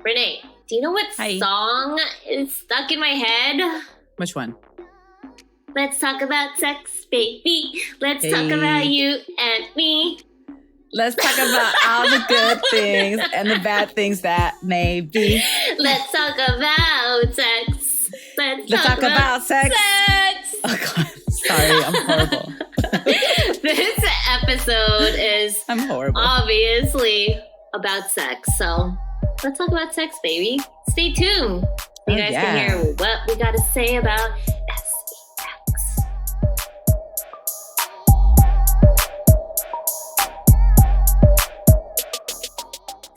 Renee, do you know what song is stuck in my head? Which one? Let's talk about sex, baby. Let's talk about you and me. Let's talk about all the good things and the bad things that may be. Let's talk about sex. Let's talk about sex. Oh, God. Sorry, I'm horrible. This episode is obviously about sex. So let's talk about sex, baby. Stay tuned. You guys can hear what we got to say about sex.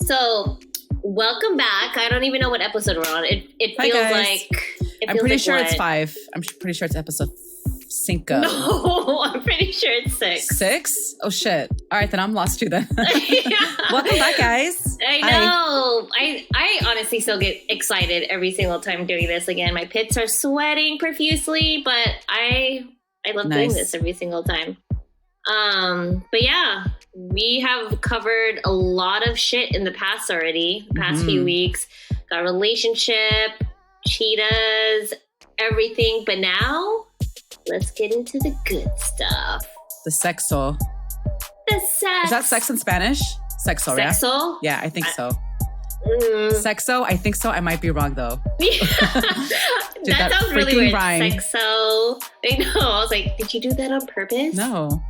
So, welcome back. I don't even know what episode we're on. It feels like... I'm pretty sure it's 5. I'm pretty sure it's episode 5. No, I'm pretty sure it's 6. 6? Oh, shit. All right, then I'm lost too then. Welcome back, guys. I know. I honestly still get excited every single time doing this again. My pits are sweating profusely, but I love doing this every single time. But yeah, we have covered a lot of shit in the past already, the past few weeks. Got relationship, cheetahs, everything. But now, let's get into the good stuff. The sexo. The sex. Is that sex in Spanish? Sexo, right? Sexo? Yeah, I think so. Sexo? I think so. I might be wrong, though. Dude, that sounds really weird. Rhyme. Sexo. I know. I was like, did you do that on purpose? No.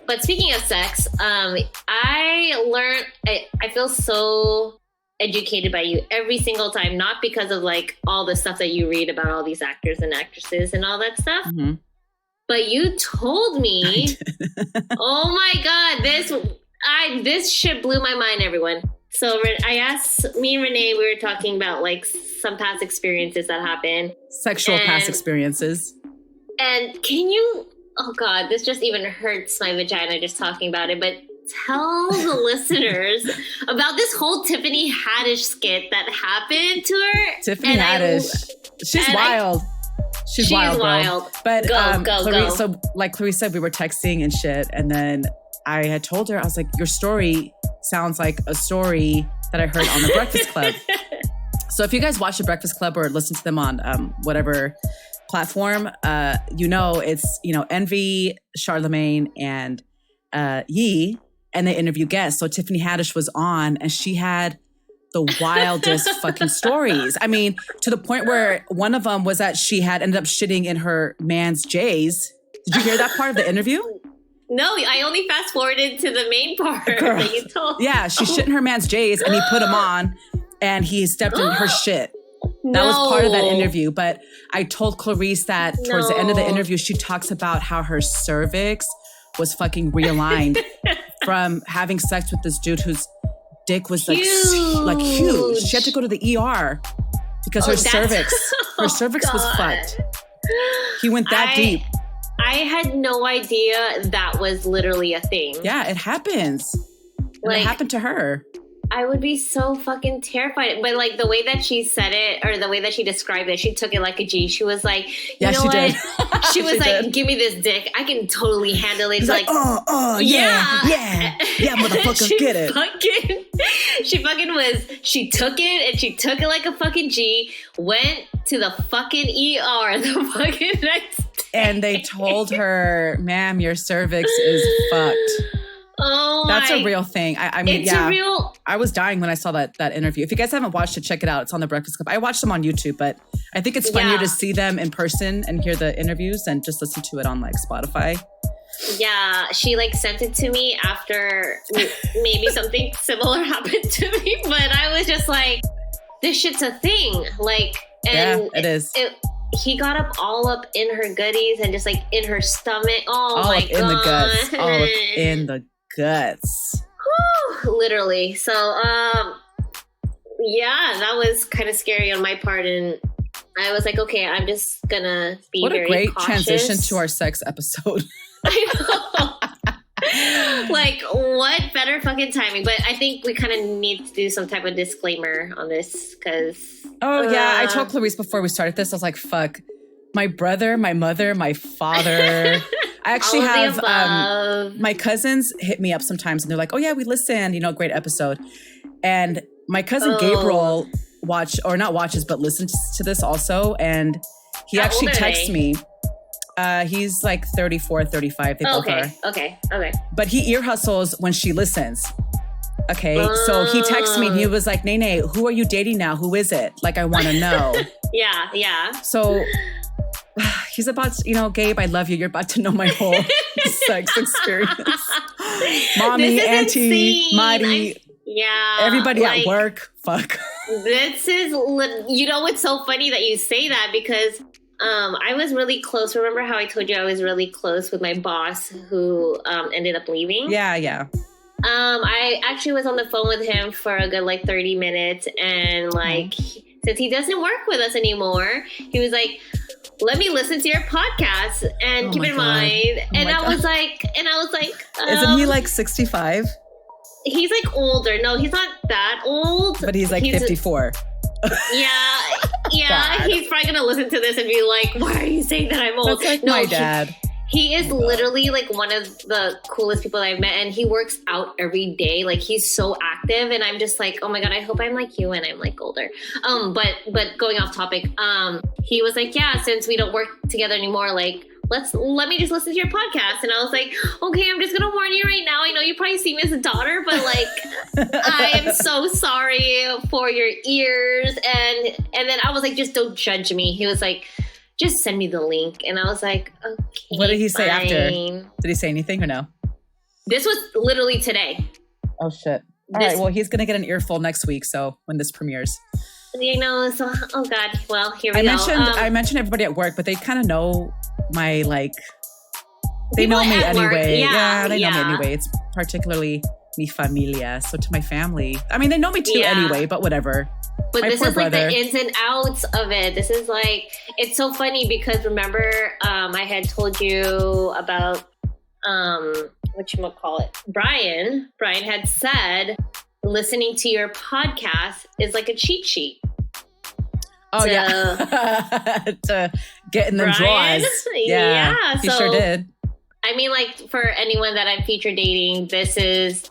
But speaking of sex, I learned, I feel so educated by you every single time, not because of like all the stuff that you read about all these actors and actresses and all that stuff. Mm-hmm. But you told me, oh my God, this shit blew my mind, everyone. So I asked, me and Renee, we were talking about like some past experiences that happened. Sexual past experiences. And can you, oh God, this just even hurts my vagina just talking about it, but tell the listeners about this whole Tiffany Haddish skit that happened to her. Tiffany Haddish. She's wild. She's wild. But go. So like Clarice said, we were texting and shit. And then I had told her, I was like, your story sounds like a story that I heard on The Breakfast Club. So if you guys watch The Breakfast Club or listen to them on whatever platform, it's, Envy, Charlemagne, and Yee, and they interview guests. So Tiffany Haddish was on, and she had the wildest fucking stories. I mean, to the point where one of them was that she had ended up shitting in her man's J's. Did you hear that part of the interview? No, I only fast forwarded to the main part that you told. Yeah, she shit in her man's J's, and he put him on, and he stepped in her shit. That was part of that interview. But I told Clarice that towards the end of the interview, she talks about how her cervix was fucking realigned from having sex with this dude whose dick was like huge. She had to go to the ER because her cervix was fucked. He went that deep. I had no idea that was literally a thing. Yeah, it happens. It happened to her. I would be so fucking terrified. But like the way that she said it, or the way that she described it, she took it like a G. She was like, you know what? Did. She was like, give me this dick. I can totally handle it. She's like, yeah, motherfucker, get it. She took it and she took it like a fucking G, went to the fucking ER the fucking next day. And they told her, ma'am, your cervix is fucked. Oh, that's a real thing. I mean, it's a real. I was dying when I saw that interview. If you guys haven't watched it, check it out. It's on The Breakfast Club. I watched them on YouTube, but I think it's funnier to see them in person and hear the interviews than just listen to it on like Spotify. Yeah, she like sent it to me after maybe something similar happened to me, but I was just like, this shit's a thing. Like, and yeah, it is. He got all up in her goodies and just like in her stomach. Oh all my up God. In the guts. All up in the guts. Whew, literally. So, yeah, that was kind of scary on my part. And I was like, okay, I'm just gonna be very cautious. What a great transition to our sex episode. I know. Like, what better fucking timing? But I think we kind of need to do some type of disclaimer on this because... Oh, yeah. I told Clarice before we started this, I was like, fuck. My brother, my mother, my father. I actually have... my cousins hit me up sometimes and they're like, oh, yeah, we listened. Great episode. And My cousin Gabriel listens to this also. And he actually texts me. He's like 34, 35. They both are. Okay. But he ear hustles when she listens. Okay. So he texted me and he was like, Nene, who are you dating now? Who is it? Like, I want to know. Yeah. So he's about to, Gabe, I love you. You're about to know my whole sex experience. Mommy, auntie, Marty. Everybody at work. Fuck. This is, it's so funny that you say that because I was really close. Remember how I told you I was really close with my boss who ended up leaving? Yeah. I actually was on the phone with him for a good 30 minutes. And since he doesn't work with us anymore, he was like, let me listen to your podcast and keep in mind. And I was like, isn't he 65? He's older. No, he's not that old. But he's 54. Yeah. He's probably going to listen to this and be like, why are you saying that I'm old? That's my dad. He is literally one of the coolest people I've met, and he works out every day. He's so active, and I'm just like, oh my God, I hope I'm like you and I'm older. But going off topic, he was like, yeah, since we don't work together anymore, let me just listen to your podcast. And I was like, okay, I'm just gonna warn you right now. I know you probably see me as a daughter, but I am so sorry for your ears. And then I was like, just don't judge me. He was like, just send me the link. And I was like, okay. What did he say after? Did he say anything or no? This was literally today. Oh shit. All right. Well, he's gonna get an earful next week. So when this premieres. So oh God. Well, here we go. I mentioned everybody at work, but they kind of know my they know me anyway. Yeah, they know me anyway. It's particularly mi familia. So to my family, I mean, they know me too anyway, but whatever. But this is the ins and outs of it. This is it's so funny because remember, I had told you about, whatchamacallit, Brian. Brian had said, listening to your podcast is like a cheat sheet. Oh, yeah. To get in the draws. Yeah. He sure did. I mean, for anyone that I'm feature dating, this is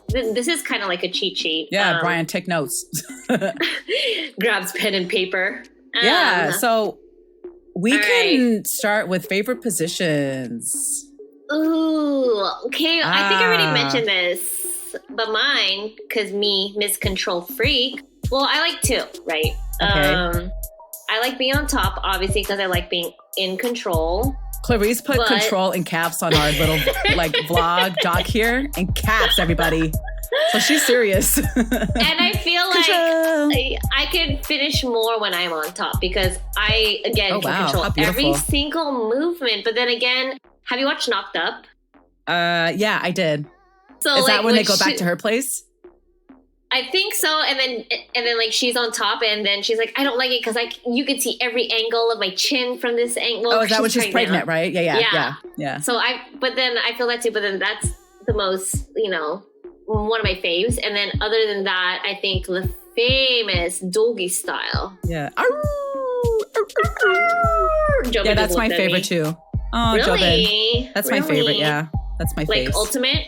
kind of like a cheat sheet. Yeah, Brian, take notes. Grabs pen and paper. So we can start with favorite positions. Ooh, okay. I think I already mentioned this, but mine, because me, Miss Control Freak. Well, I like two, right? Okay. I like being on top, obviously, because I like being in control. Clarice put control in caps on our little vlog doc here. In caps, everybody. So she's serious. And I feel I can finish more when I'm on top because I, again, can control every single movement. But then again, have you watched Knocked Up? Yeah, I did. So is that when they go back to her place? I think so. And then she's on top and then she's like, I don't like it because you could see every angle of my chin from this angle. Oh, is that when she's pregnant, right? Yeah. So but then I feel that too, but then that's the most, one of my faves. And then other than that, I think the famous doggy style. Yeah. Yeah, that's my favorite too. Oh, really? That's my favorite. Yeah. That's my favorite. Ultimate?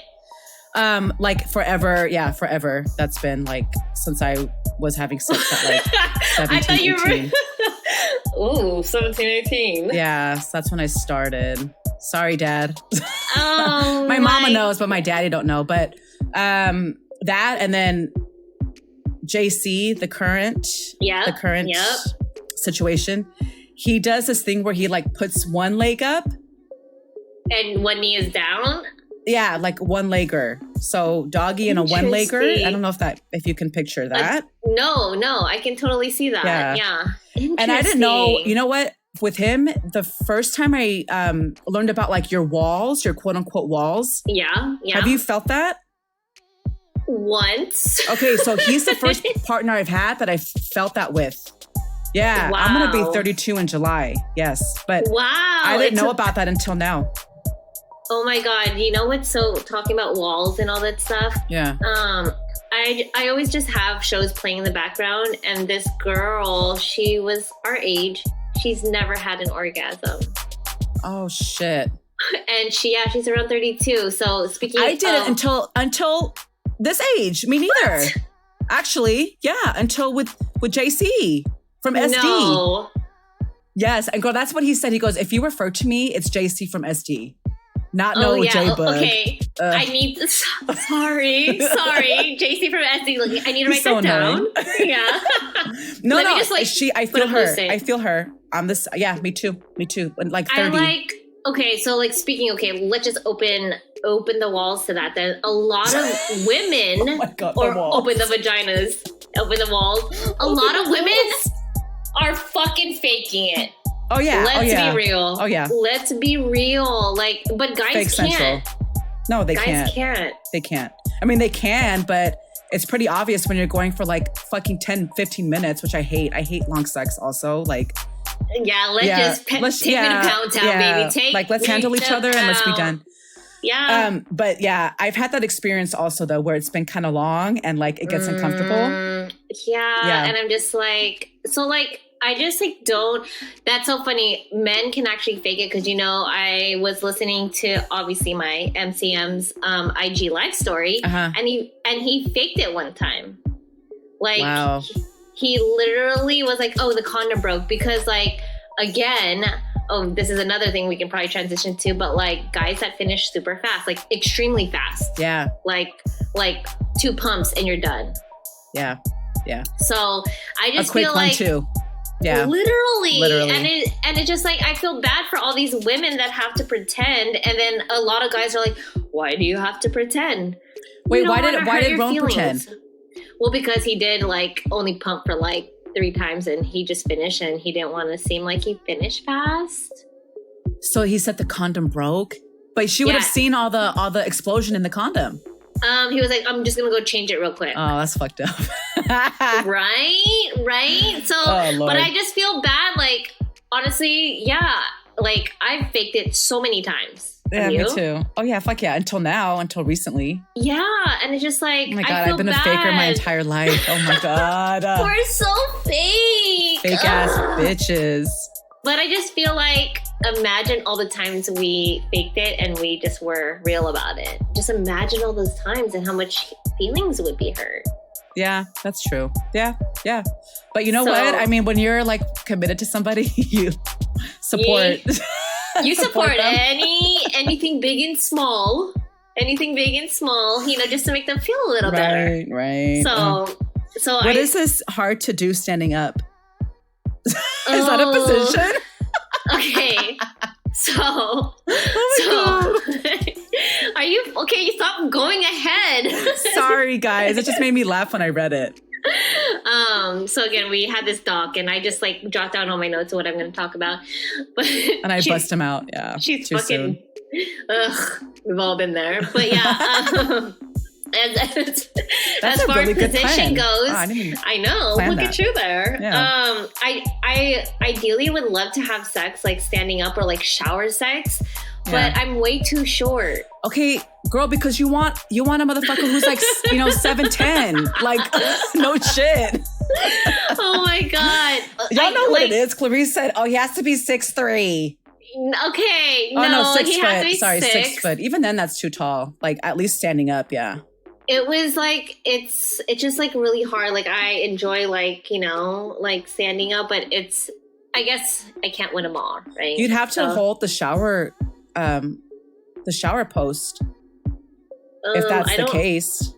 Forever. Yeah, forever. That's been since I was having sex at 17, I thought you 18. Ooh, 17, 18. Yeah, so that's when I started. Sorry, Dad. Oh, my mama knows, but my daddy don't know. But that and then JC, the current situation, he does this thing where he puts one leg up and one knee is down. Yeah, one legger. So doggy and a one legger. I don't know if you can picture that. No, I can totally see that. Yeah. And I didn't know, you know what? With him, the first time I learned about your walls, your quote unquote walls. Yeah. Have you felt that? Once. Okay, so he's the first partner I've had that I felt that with. Yeah, wow. I'm going to be 32 in July. Yes, but I didn't know about that until now. Oh my God. You know what's talking about walls and all that stuff? Yeah. I always just have shows playing in the background and this girl, she was our age. She's never had an orgasm. Oh shit. And she's around 32. So speaking I didn't until this age. Me neither. Actually, yeah, until with JC from SD. No. Yes, and girl, that's what he said. He goes, if you refer to me, it's JC from SD. Not J-Bug. Okay. I need sorry. JC from SD. Like, I need to write that down. Yeah. No. I feel her. I'm this. Yeah, me too. Like 30. Let's just open the walls to that. Then a lot of women open the vaginas, open the walls. A lot of women are fucking faking it. Oh yeah. Let's be real. Oh yeah. Let's be real. Like, but guys Fake can't. Central. No, they can't. They can't. I mean, they can, but it's pretty obvious when you're going for like fucking 10, 15 minutes, which I hate. I hate long sex also. Like, yeah, let's take me to Pound Town, baby. Let's handle each other and let's be done. Yeah. But yeah, I've had that experience also though, where it's been kind of long and like it gets uncomfortable. Yeah. And I'm just like, I just like don't. That's so funny. Men can actually fake it because I was listening to obviously my MCM's IG live story, and he faked it one time. Like, wow. He literally was like, "Oh, the condom broke," because like again. Oh, this is another thing we can probably transition to, but like guys that finish super fast, like extremely fast. Yeah. Like 2 pumps and you're done. Yeah. Yeah. So I just a quick feel one like too. Yeah. Literally. And it just like, I feel bad for all these women that have to pretend. And then a lot of guys are like, why do you have to pretend? Wait, why did Rome pretend? Well, because he did like only pump for like 3 times and he just finished and he didn't want to seem like he finished fast. So he said the condom broke, but she would have seen all the explosion in the condom. He was like, I'm just gonna go change it real quick. Oh, that's fucked up. Right. So, but I just feel bad. Like, honestly, yeah. Like, I've faked it so many times. Yeah, me too. Oh yeah, fuck yeah. Until recently. Yeah, and it's just like, oh my God, I've been a faker my entire life. Oh my God. We're so fake. Fake ass bitches. But I just feel like, imagine all the times we faked it and we just were real about it. Just imagine all those times and how much feelings would be hurt. Yeah, that's true. Yeah. But you know what? I mean, when you're like committed to somebody, you support. You support anything big and small. Anything big and small, just to make them feel a little better. Right. So what is this hard to do standing up? Is that a position? Okay. So, are you okay? Stop going ahead. Sorry, guys. It just made me laugh when I read it. So again, we had this doc, and I just like jot down all my notes of what I'm going to talk about. But and I bust them out. Yeah, she's fucking. We've all been there, but yeah. As far as position goes, I know. Look at you there. Yeah. I ideally would love to have sex like standing up or like shower sex, but I'm way too short. Okay, girl, because you want a motherfucker who's like 7'10", like no shit. Oh my God! Y'all know what it is. Clarice said, "Oh, he has to be 6'3". Okay, oh, no, 6 he foot. has to be Sorry, 6. 6 foot. Even then, that's too tall. Like at least standing up, yeah. It was like it's just like really hard. Like I enjoy like like standing up, but I guess I can't win them all, right? You'd have to hold the shower post if that's the case.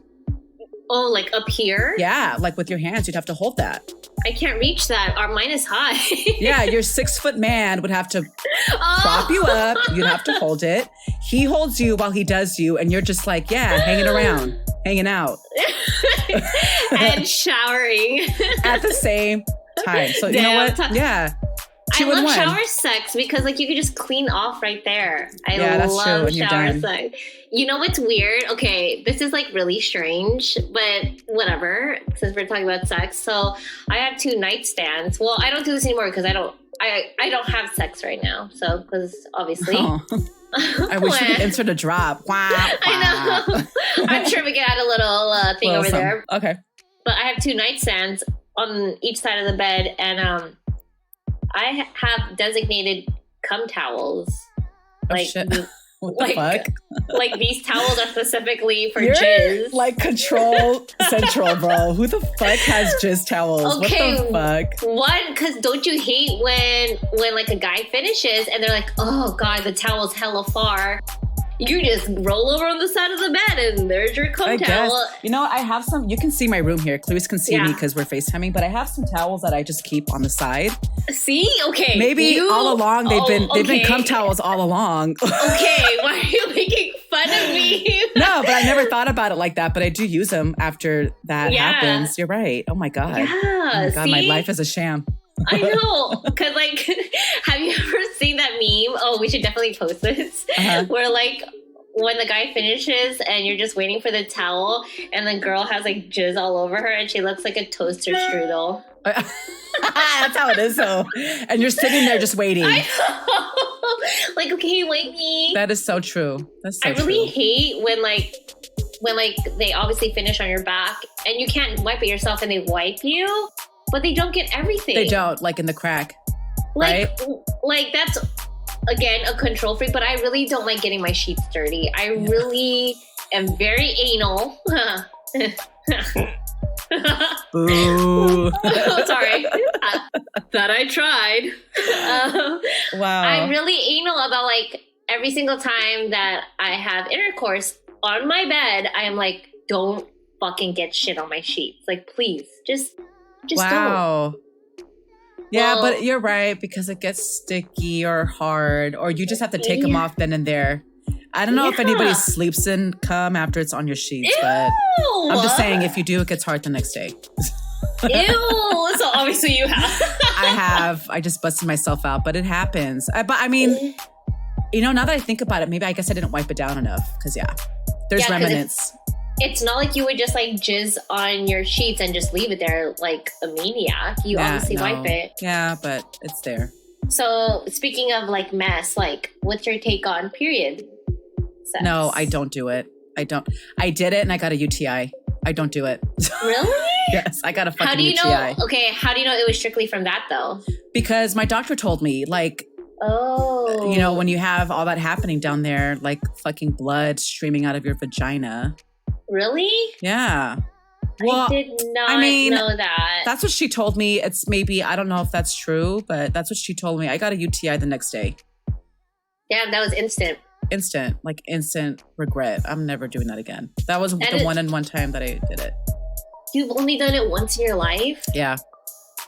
Oh, like up here? Yeah, like with your hands, you'd have to hold that. I can't reach that. Mine is high. Yeah, your 6 foot man would have to prop you up. You'd have to hold it. He holds you while he does you, and you're just like, hanging around, hanging out. And showering. At the same time. So you know what? Yeah. I love shower sex because like you can just clean off right there. That's love true when shower sex. You know what's weird? Okay, this is like really strange, but whatever, since we're talking about sex. So I have 2 nightstands. Well, I don't do this anymore because I don't have sex right now. So because obviously I wish we could insert a drop. I know. I'm sure we can add a little thing over there. Okay. But I have 2 nightstands on each side of the bed, and I have designated cum towels. Oh, shit. What the fuck? Like these towels are specifically for You're jizz. like control central, bro. Who the fuck has jizz towels? Okay, what the fuck? One, because don't you hate when like a guy finishes and they're like, oh god, the towel's hella far. You just roll over on the side of the bed and there's your cum towel. Guess. You know, I have some, you can see my room here. Clarice can see me because we're FaceTiming, but I have some towels that I just keep on the side. See? Okay. Maybe all along they've been cum towels all along. Okay, why are you making fun of me? No, but I never thought about it like that, but I do use them after that happens. You're right. Oh my God. Yeah. Oh my God, my life is a sham. I know, because like, have you ever seen that meme? Oh, we should definitely post this. Where like, when the guy finishes and you're just waiting for the towel and the girl has like jizz all over her and she looks like a toaster strudel. That's how it is though. And you're sitting there just waiting. I know. Like, okay, wait me. That is so true. That's so I really true. hate when they obviously finish on your back and you can't wipe it yourself and they wipe you. But they don't get everything. They don't, like in the crack, like, right? Like that's, again, a control freak, but I really don't like getting my sheets dirty. I really am very anal. Boo. Sorry. That I tried. Wow. I'm really anal about like every single time that I have intercourse on my bed, I am like, don't fucking get shit on my sheets. Like, please, just wow. don't. Yeah, Well, but you're right, because it gets sticky or hard, or you just have to take them off then and there. I don't know if anybody sleeps in cum after it's on your sheets, but I'm just saying if you do, it gets hard the next day. Ew. So obviously you have. I have. I just busted myself out, but it happens. But I mean, you know, now that I think about it, maybe I guess I didn't wipe it down enough because there's remnants. It's not like you would just like jizz on your sheets and just leave it there like a maniac. You obviously wipe it. Yeah, but it's there. So speaking of like mess, like what's your take on period sex? No, I don't do it. I don't. I did it and I got a UTI. I don't do it. Really? Yes, I got a fucking UTI. UTI. Okay, how do you know it was strictly from that though? Because my doctor told me, like, you know, when you have all that happening down there, like fucking blood streaming out of your vagina. Really? Yeah. Well, I did not know that. That's what she told me. It's maybe, I don't know if that's true, but that's what she told me. I got a UTI the next day. Damn, that was instant. Instant regret. I'm never doing that again. That was the one and one time that I did it. You've only done it once in your life? Yeah.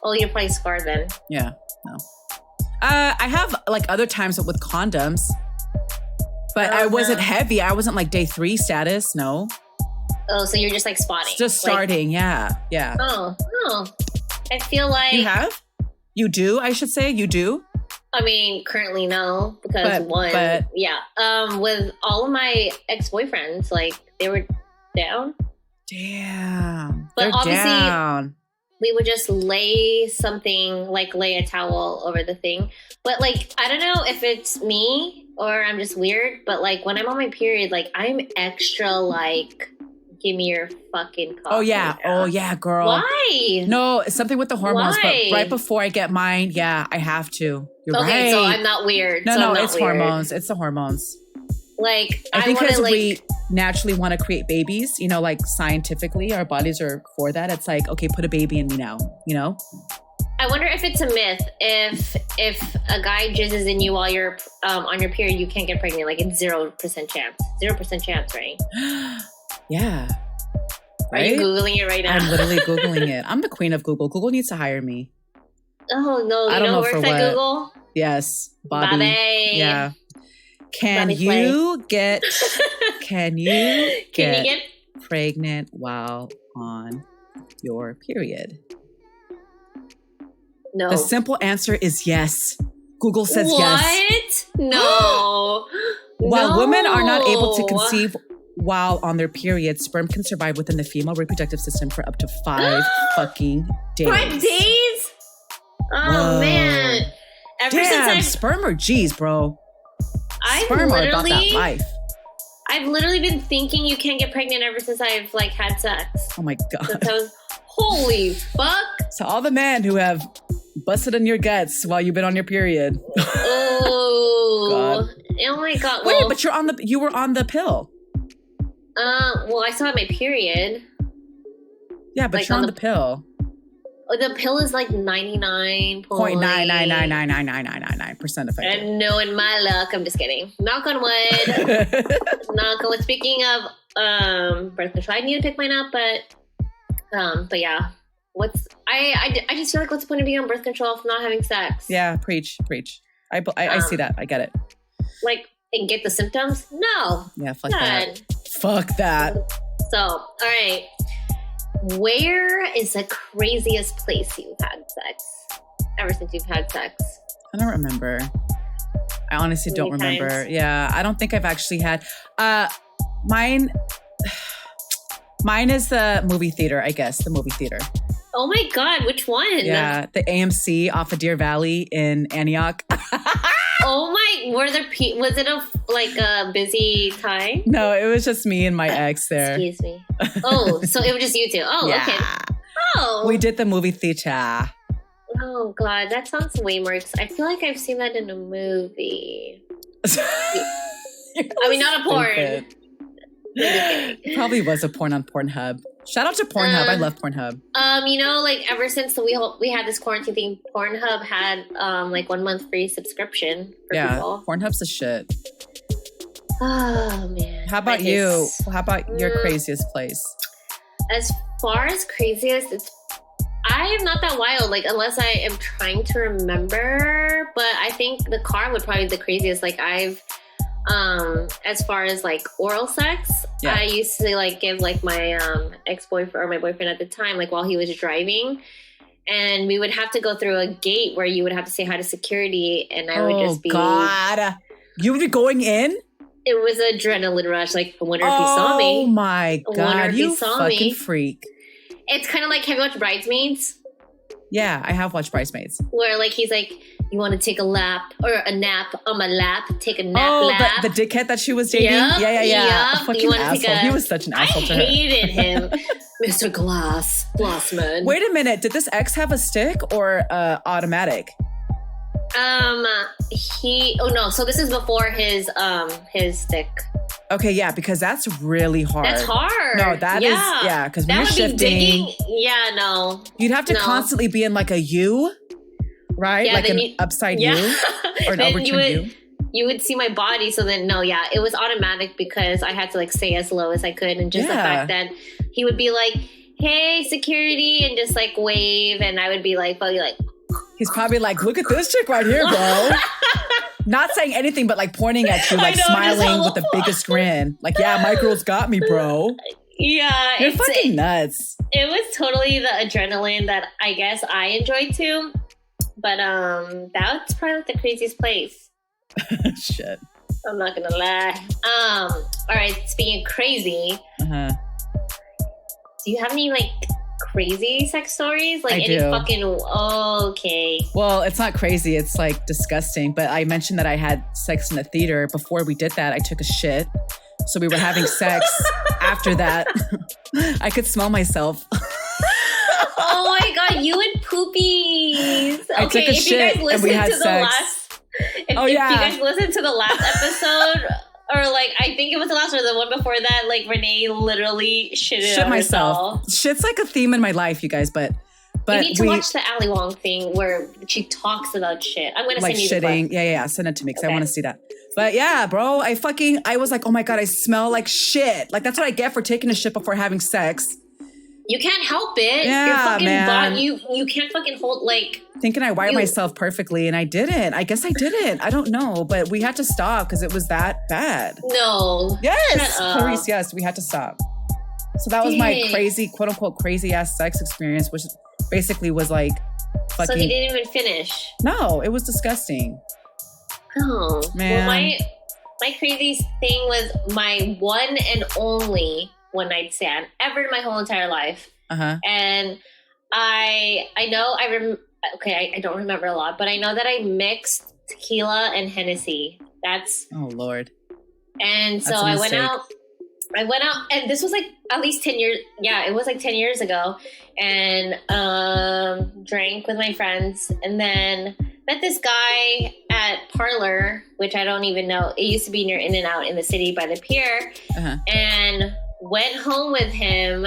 Oh, you're probably scarred then. Yeah. No. I have like other times with condoms, but I wasn't heavy. I wasn't like day 3 status. No. Oh, so you're just like spotting. Just starting. Yeah. Oh. I feel like you have. You do. I should say you do. I mean, currently no, because with all of my ex-boyfriends, like they were down. Damn. But obviously, down. we would just lay a towel over the thing. But like, I don't know if it's me or I'm just weird, but like when I'm on my period, like I'm extra like, give me your fucking coffee. Oh yeah, girl. Why? No, it's something with the hormones. Why? But right before I get mine, I have to. You're okay, right. so I'm not weird. No, it's weird. Hormones. It's the hormones. Like, I think because we naturally want to create babies, you know, like scientifically, our bodies are for that. It's like, okay, put a baby in me now, you know? I wonder if it's a myth. If a guy jizzes in you while you're on your period, you can't get pregnant. Like, it's 0% chance. 0% chance, right? Yeah. Right? Are you Googling it right now? I'm literally Googling it. I'm the queen of Google. Google needs to hire me. Oh, no. You know who works at Google? Yes. Bobby. Yeah. Can you get pregnant while on your period? No. The simple answer is yes. Google says yes. What? No. While women are not able to conceive while on their period, sperm can survive within the female reproductive system for up to 5 fucking days. 5 days? Oh, whoa. Man. Damn, sperm or G's, bro. Sperm are about that life. I've literally been thinking you can't get pregnant ever since I've like had sex. Oh my God. Since I was, holy fuck. So all the men who have busted in your guts while you've been on your period. Oh. God. Oh my God. Wait, Well, but you were on the pill. well, I still had my period. Yeah, but Like, you're on on the- the pill. The pill is like 99.9999999% effective. And knowing my luck, I'm just kidding. Knock on wood. Knock on wood. Speaking of birth control, I need to pick mine up, but yeah. I just feel like what's the point of being on birth control if not having sex? Yeah, preach. I see that. I get it. Like, and get the symptoms? No. Yeah, fuck that. Fuck that. So, all right. Where is the craziest place you've had sex? Ever since you've had sex? I don't remember. I honestly don't remember. Times? Yeah, I don't think I've actually had. Mine is the movie theater, I guess. The movie theater. Oh my God, which one? Yeah, the AMC off of Deer Valley in Antioch. Oh my, was it a busy time? No, it was just me and my ex there. Excuse me. Oh, so it was just you two. Oh, yeah. Okay. Oh. We did the movie theater. Oh God, that sounds way more. I feel like I've seen that in a movie. I mean, not a porn. It probably was a porn on Pornhub. Shout out to Pornhub. I love Pornhub. Like ever since we had this quarantine thing, Pornhub had like 1 month free subscription for people. Pornhub's the shit. Oh man. How about you? How about your craziest place? As far as craziest, I am not that wild, like unless I am trying to remember. But I think the car would probably be the craziest. Like I've as far as like oral sex, I used to like give like my ex-boyfriend or my boyfriend at the time, like while he was driving, and we would have to go through a gate where you would have to say hi to security, and I would just be, God, you would be going in. It was an adrenaline rush. Like, I wonder if he saw me. Oh my God, you fucking freak. It's kind of like, have you watched Bridesmaids? Yeah, I have watched Bridesmaids. Where like he's like, you want to take a nap or a nap on my lap? Take a nap. Lap. The dickhead that she was dating. Yep, Yeah. Fucking asshole. He was such an asshole to her. I hated him, Mr. Glassman. Wait a minute. Did this ex have a stick or automatic? So this is before his stick. Okay, yeah, because that's really hard. That's hard. No, that is, because when you're shifting. No. You'd have to constantly be in like a U, right? Yeah, like an upside U or an overturned U. You would see my body, so then it was automatic because I had to like stay as low as I could, and just the fact that he would be like, "Hey, security," and just like wave, and I would be like, probably like. He's probably like, "Look at this chick right here, bro." Not saying anything, but like pointing at you, like smiling with the biggest grin. Like, yeah, my girl's got me, bro. Yeah. You're fucking nuts. It was totally the adrenaline that I guess I enjoyed too. But that's probably the craziest place. Shit. I'm not gonna lie. All right, speaking of crazy, do you have any like crazy sex stories? Like okay. Well, it's not crazy, it's like disgusting. But I mentioned that I had sex in the theater. Before we did that, I took a shit. So we were having sex. After that, I could smell myself. Oh my God, you and poopies. I took a shit and we had sex. If you guys listened to the last episode, or like I think it was the last or the one before that, like Renee literally shit myself. Shit's like a theme in my life, you guys, but you need to watch the Ali Wong thing where she talks about shit. I'm gonna send you shitting. Yeah, send it to me because I want to see that. But yeah, bro, I was like, oh my God, I smell like shit. Like that's what I get for taking a shit before having sex. You can't help it. Yeah, your fucking man. body, you can't fucking hold like. Thinking I wired myself perfectly, and I didn't. I guess I didn't. I don't know, but we had to stop because it was that bad. No. Yes, Clarice. Yes, we had to stop. So that was my crazy, quote unquote, crazy ass sex experience, which basically was like fucking. So he didn't even finish. No, it was disgusting. Oh man. Well, my crazy thing was my one and only one night stand ever in my whole entire life. And I don't remember a lot, but I know that I mixed tequila and Hennessy. Oh Lord. And so I went out, and this was like at least 10 years. Yeah, it was like 10 years ago, and drank with my friends. And then met this guy at Parlor, which I don't even know. It used to be near In-N-Out in the city by the pier. And went home with him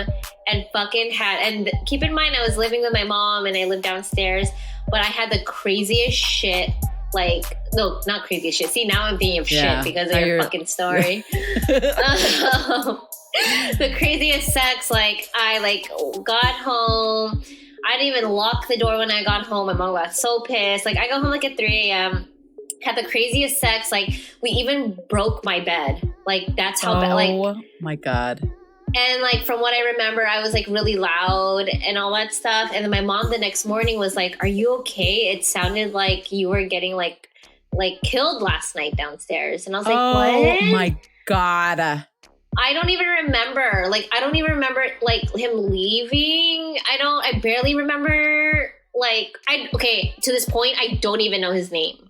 and and keep in mind, I was living with my mom and I lived downstairs, but I had the craziest shit. Like, no, not craziest shit. See, now I'm thinking of shit because of your fucking story. The craziest sex, like, I got home. I didn't even lock the door when I got home. My mom got so pissed. Like, I got home like at 3 a.m. Had the craziest sex. Like, we even broke my bed. Like, that's how bad. Like, oh my God. And like, from what I remember, I was like really loud and all that stuff. And then my mom the next morning was like, "Are you okay? It sounded like you were getting like killed last night downstairs." And I was like, "What? Oh my God." I don't even remember. Like, I don't even remember like him leaving. I barely remember. Like, to this point, I don't even know his name.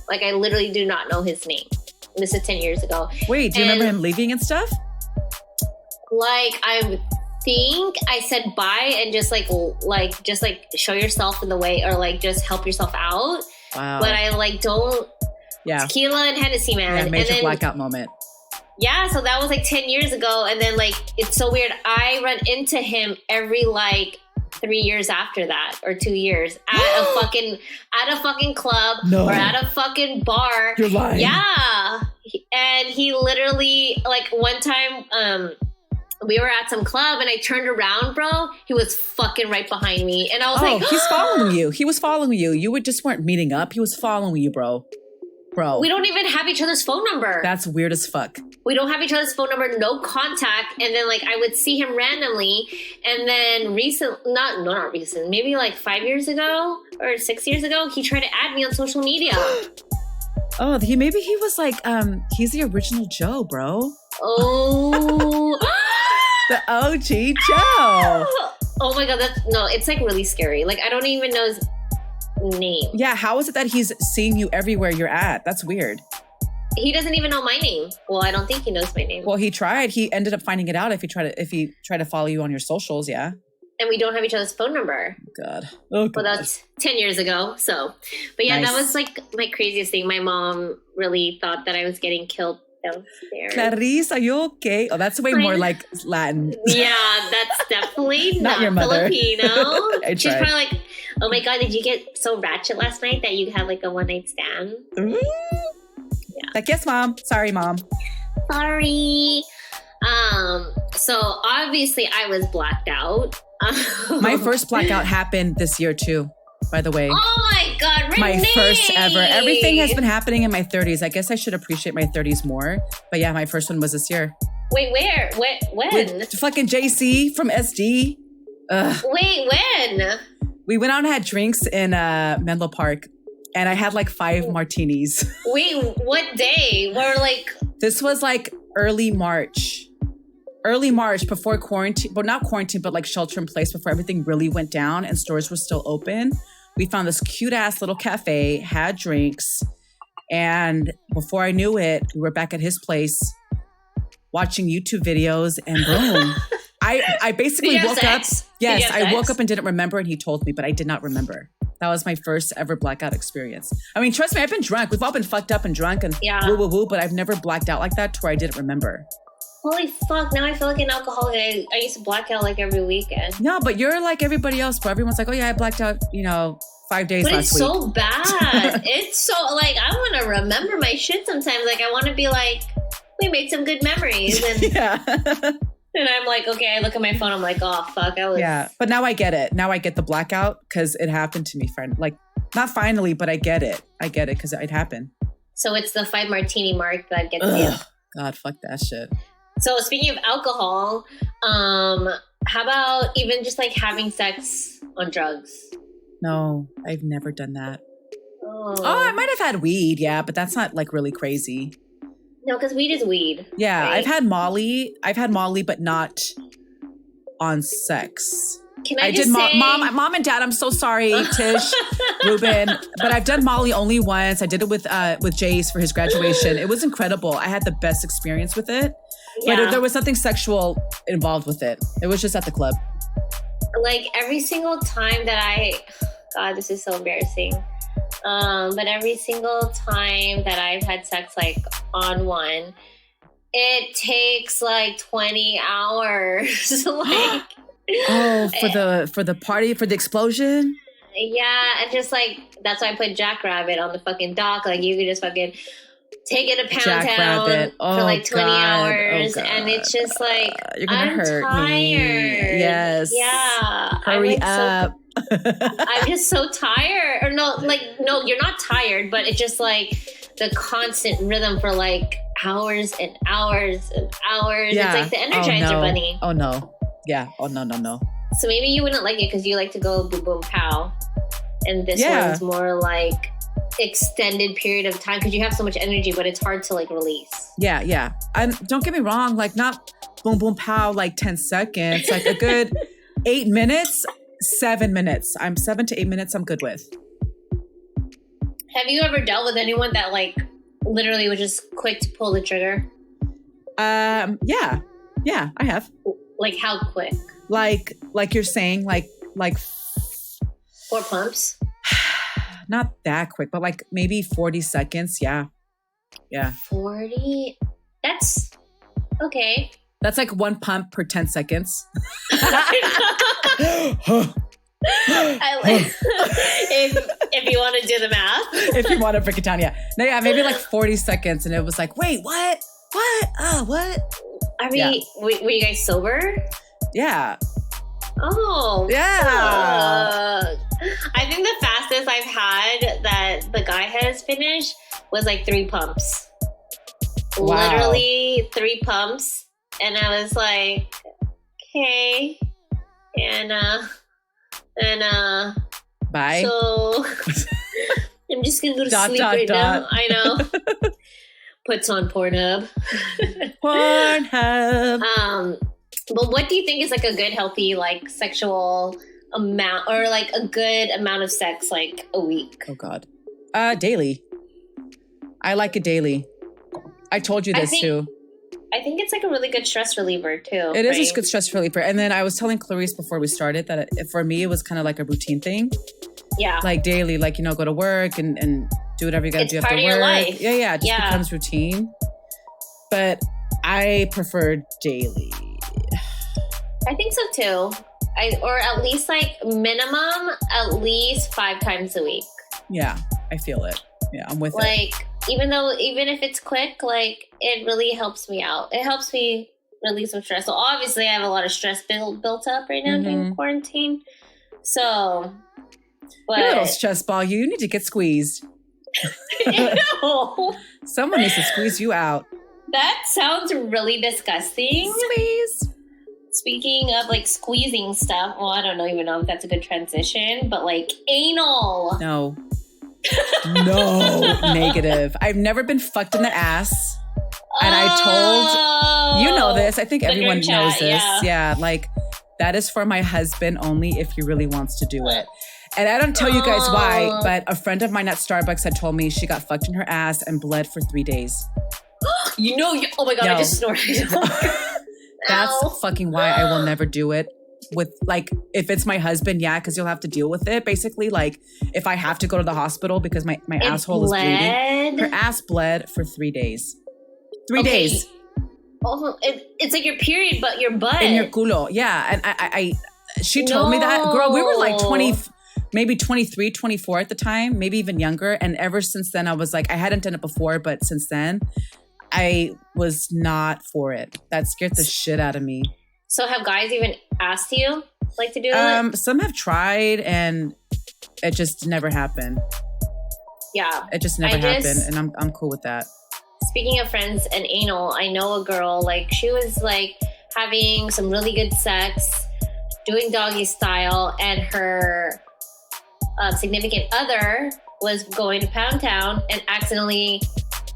Like, I literally do not know his name. This is 10 years ago. Wait, do you remember him leaving and stuff? Like, I think I said bye and just show yourself in the way, or like just help yourself out. Wow. But I like don't. Yeah. Tequila and Hennessy, man. Yeah, major blackout moment. Yeah, so that was like 10 years ago. And then like, it's so weird. I run into him every like 3 years after that, or 2 years at a fucking club or at a fucking bar. You're lying. Yeah. And he literally, like, one time, we were at some club and I turned around, bro. He was fucking right behind me. And I was like, he's following you. He was following you. You just weren't meeting up. He was following you, bro. We don't even have each other's phone number. That's weird as fuck. We don't have each other's phone number, no contact. And then like, I would see him randomly. And then not recent, maybe like 5 years ago or 6 years ago, he tried to add me on social media. Oh, maybe he was like, he's the original Joe, bro. Oh. The OG Joe. Oh my God, it's like really scary. Like, I don't even know his name. Yeah, how is it that he's seeing you everywhere you're at? That's weird. He doesn't even know my name. Well, I don't think he knows my name. Well, he tried. He ended up finding it out if he tried to follow you on your socials, yeah. And we don't have each other's phone number. God. Oh, God. Well, that's 10 years ago. So, but yeah, That was like my craziest thing. My mom really thought that I was getting killed downstairs. Clarice, are you okay? Oh, that's way more like Latin. Yeah, that's definitely not your mother. Filipino. She's probably like, "Oh my God, did you get so ratchet last night that you had like a one-night stand?" Yeah. Like, yes, Mom. Sorry, Mom. Sorry. So obviously I was blacked out. My first blackout happened this year too, by the way. Oh my God, Renee! My first ever. Everything has been happening in my 30s. I guess I should appreciate my 30s more. But yeah, my first one was this year. Wait, where? When? With fucking JC from SD. Ugh. Wait, when? We went out and had drinks in Menlo Park. And I had like 5 martinis. Wait, what day? This was like early March before quarantine, but not quarantine, but like shelter in place, before everything really went down and stores were still open. We found this cute ass little cafe, had drinks. And before I knew it, we were back at his place watching YouTube videos, and boom. I basically woke up. Yes, I woke up and didn't remember, and he told me, but I did not remember. That was my first ever blackout experience. I mean, trust me, I've been drunk. We've all been fucked up and drunk and woo, but I've never blacked out like that to where I didn't remember. Holy fuck, now I feel like an alcoholic. I used to black out like every weekend. No, but you're like everybody else, bro. Everyone's like, oh yeah, I blacked out, 5 days last week. But it's so bad. It's so, like, I want to remember my shit sometimes. Like, I want to be like, we made some good memories. And yeah. And I'm like, okay, I look at my phone, I'm like, oh, fuck, I was... Yeah, but now I get it. Now I get the blackout because it happened to me. Like, not finally, but I get it. I get it because it happened. So it's the 5 martini mark that gets you. God, fuck that shit. So speaking of alcohol, how about even just like having sex on drugs? No, I've never done that. Oh, I might have had weed, yeah, but that's not like really crazy. No, because weed is weed. Yeah, right? I've had Molly, but not on sex. Can I just say... Mom and Dad, I'm so sorry, Tish, Ruben, but I've done Molly only once. I did it with Jace for his graduation. It was incredible. I had the best experience with it, but there was nothing sexual involved with it. It was just at the club. Like every single time that God, this is so embarrassing. But every single time that I've had sex, like on one, it takes like 20 hours. Like, for the party, for the explosion? Yeah, and just like, that's why I put Jackrabbit on the fucking dock. Like, you could just fucking take it to Pound Town for like 20 hours. And it's just like, you're gonna hurt tired. Me. Yes. Yeah. Hurry up. I'm just so tired. Or no, you're not tired, but it's just like the constant rhythm for like hours and hours and hours. Yeah. It's like the Energizer Bunny. Oh no. Yeah. Oh no. So maybe you wouldn't like it because you like to go boom boom pow. And this one's more like extended period of time because you have so much energy, but it's hard to like release. Yeah. And don't get me wrong, like not boom boom pow like 10 seconds, like a good 8 minutes, 7 minutes. I'm 7 to 8 minutes I'm good with. Have you ever dealt with anyone that like literally was just quick to pull the trigger? Yeah, I have. Like how quick? Like you're saying, like 4 pumps? Not that quick, but like maybe 40 seconds. Yeah. 40? That's okay. That's like 1 pump per 10 seconds. If you want to do the math. If you want to break it down, yeah. No, yeah, maybe like 40 seconds. And it was like, wait, what? What? I mean, were you guys sober? Yeah. Oh. Yeah. I think the fastest I've had that the guy has finished was like 3 pumps. Wow. Literally 3 pumps. And I was like, okay. And bye. So I'm just gonna go to sleep right now. I know. Puts on Pornhub. But what do you think is like a good healthy like sexual amount or like a good amount of sex like a week? Oh God. Daily. I like it daily. I told you this too. I think it's like a really good stress reliever too. It is a good stress reliever. And then I was telling Clarice before we started that for me, it was kind of like a routine thing. Yeah. Like daily, like, you know, go to work and do whatever you got to do after work. It's part of your life. Yeah. It just becomes routine. But I prefer daily. I think so too. Or at least like minimum, at least 5 times a week. Yeah, I feel it. Yeah, I'm with it. Like, even if it's quick, like, it really helps me out. It helps me release some stress. So obviously I have a lot of stress built up right now during quarantine. So, but... You're a little stress ball. You need to get squeezed. Ew. Someone needs to squeeze you out. That sounds really disgusting. Squeeze. Speaking of like squeezing stuff, well, I don't even know if that's a good transition, but like anal. No, negative. I've never been fucked in the ass. And I told, you know this, I think everyone knows this. Yeah, like that is for my husband only if he really wants to do it. And I don't tell you guys why, but a friend of mine at Starbucks had told me she got fucked in her ass and bled for 3 days. Oh my God, I just snorted. That's fucking why I will never do it. With like, if it's my husband, yeah, because you'll have to deal with it. Basically, like if I have to go to the hospital because my asshole is bleeding. Her ass bled for 3 days. 3 days. Oh, it's like your period, but your butt. In your culo, yeah. And she told me that. Girl, we were like 20, maybe 23, 24 at the time, maybe even younger. And ever since then, I was like, I hadn't done it before, but since then, I was not for it. That scared the shit out of me. So have guys even asked you like to do it? Some have tried and it just never happened. Yeah. It just never happened. And I'm cool with that. Speaking of friends and anal, I know a girl, like she was like having some really good sex, doing doggy style, and her significant other was going to Pound Town and accidentally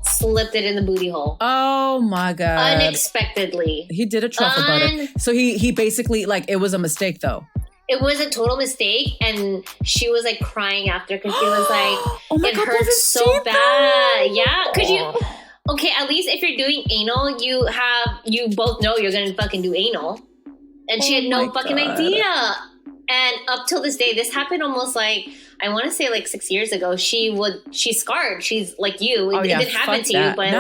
slipped it in the booty hole. Oh my God. Unexpectedly. He did a truffle butter. So he basically, like, it was a mistake though. It was a total mistake, and she was like crying after because she was like, oh my it God, hurts so bad. Yeah, because okay, at least if you're doing anal, you both know you're gonna fucking do anal. And she had no fucking idea. And up till this day, this happened almost like I want to say like 6 years ago, she's scarred. She's like you. It didn't happen to you, but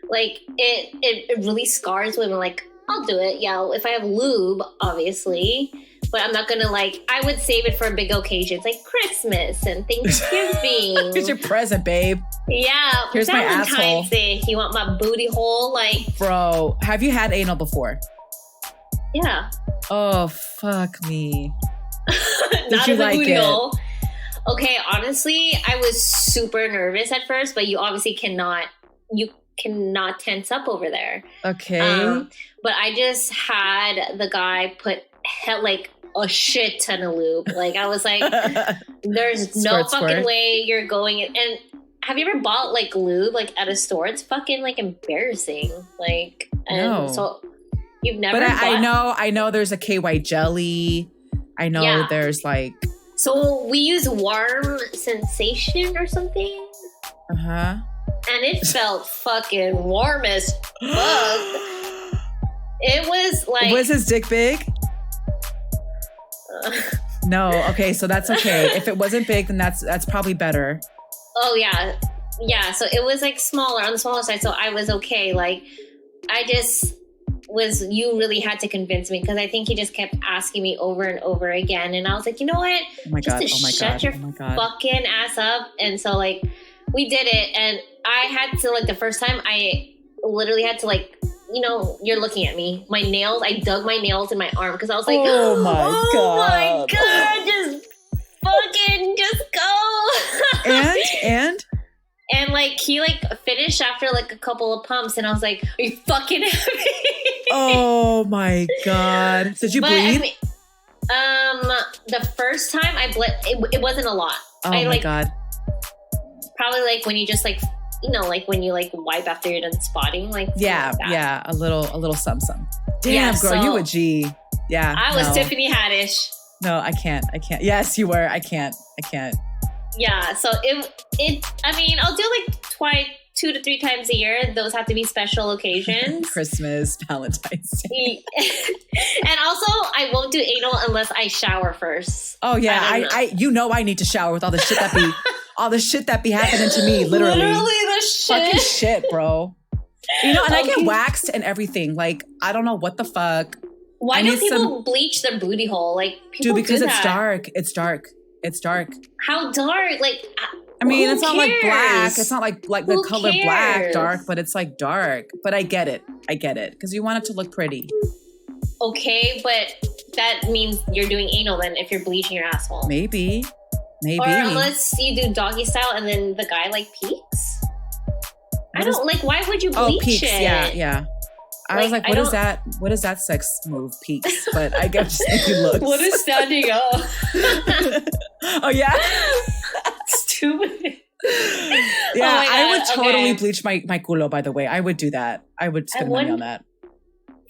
like it really scars women. Like, I'll do it. Yeah. If I have lube, obviously. But I'm not going to I would save it for big occasions like Christmas and Thanksgiving. Here's your present, babe. Yeah. Here's my asshole. Valentine's Day. You want my booty hole? Bro, have you had anal before? Yeah. Oh, fuck me. Not you like booty hole. Okay, honestly, I was super nervous at first, but you obviously cannot tense up over there. Okay. But I just had the guy put a shit ton of lube. I was like, there's no fucking way you're going in. And have you ever bought lube at a store? It's fucking embarrassing. No. So you've never. But I know there's a KY jelly. I know there's So we use Warm Sensation or something. Uh-huh. And it felt fucking warm as fuck. It was Was his dick big? No. Okay, so that's okay. If it wasn't big, then that's probably better. Oh yeah. Yeah, so it was smaller, on the smaller side, so I was okay. You really had to convince me, because I think he just kept asking me over and over again, and I was like, you know what? Oh my God. Shut your fucking ass up. And so we did it, and I had to the first time I literally had to you're looking at me. My nails, I dug my nails in my arm because I was like, oh my God, just fucking just go. And he finished after a couple of pumps, and I was like, are you fucking happy? Oh my God. Did you bleed? The first time I bled, it wasn't a lot. Oh my God. Probably when you just when you wipe after you're done spotting, yeah, a little something. Damn, girl, so you a G. Yeah, I was Tiffany Haddish. No, I can't. Yes, you were. I can't. Yeah, so I mean, I'll do 2 to 3 times a year. Those have to be special occasions. Christmas, Valentine's Day. And also, I won't do anal unless I shower first. Oh yeah, I need to shower with all the shit that be all the shit that be happening to me. Literally the shit. Fucking shit, bro. And I get waxed and everything. I don't know what the fuck. Why do people bleach their booty hole? People because do it's dark. It's dark. How dark? I mean, it's not black. It's not like the color black dark, but it's dark. But I get it. Because you want it to look pretty. Okay, but that means you're doing anal then if you're bleaching your asshole. Maybe. Or unless you do doggy style and then the guy peeks. Why would you bleach it? Yeah. I was what is that? What is that sex move? Peaks. But I guess just you look. What is standing up? Oh yeah? Stupid. Yeah, I would totally bleach my culo, by the way. I would do that. I would spend money on that.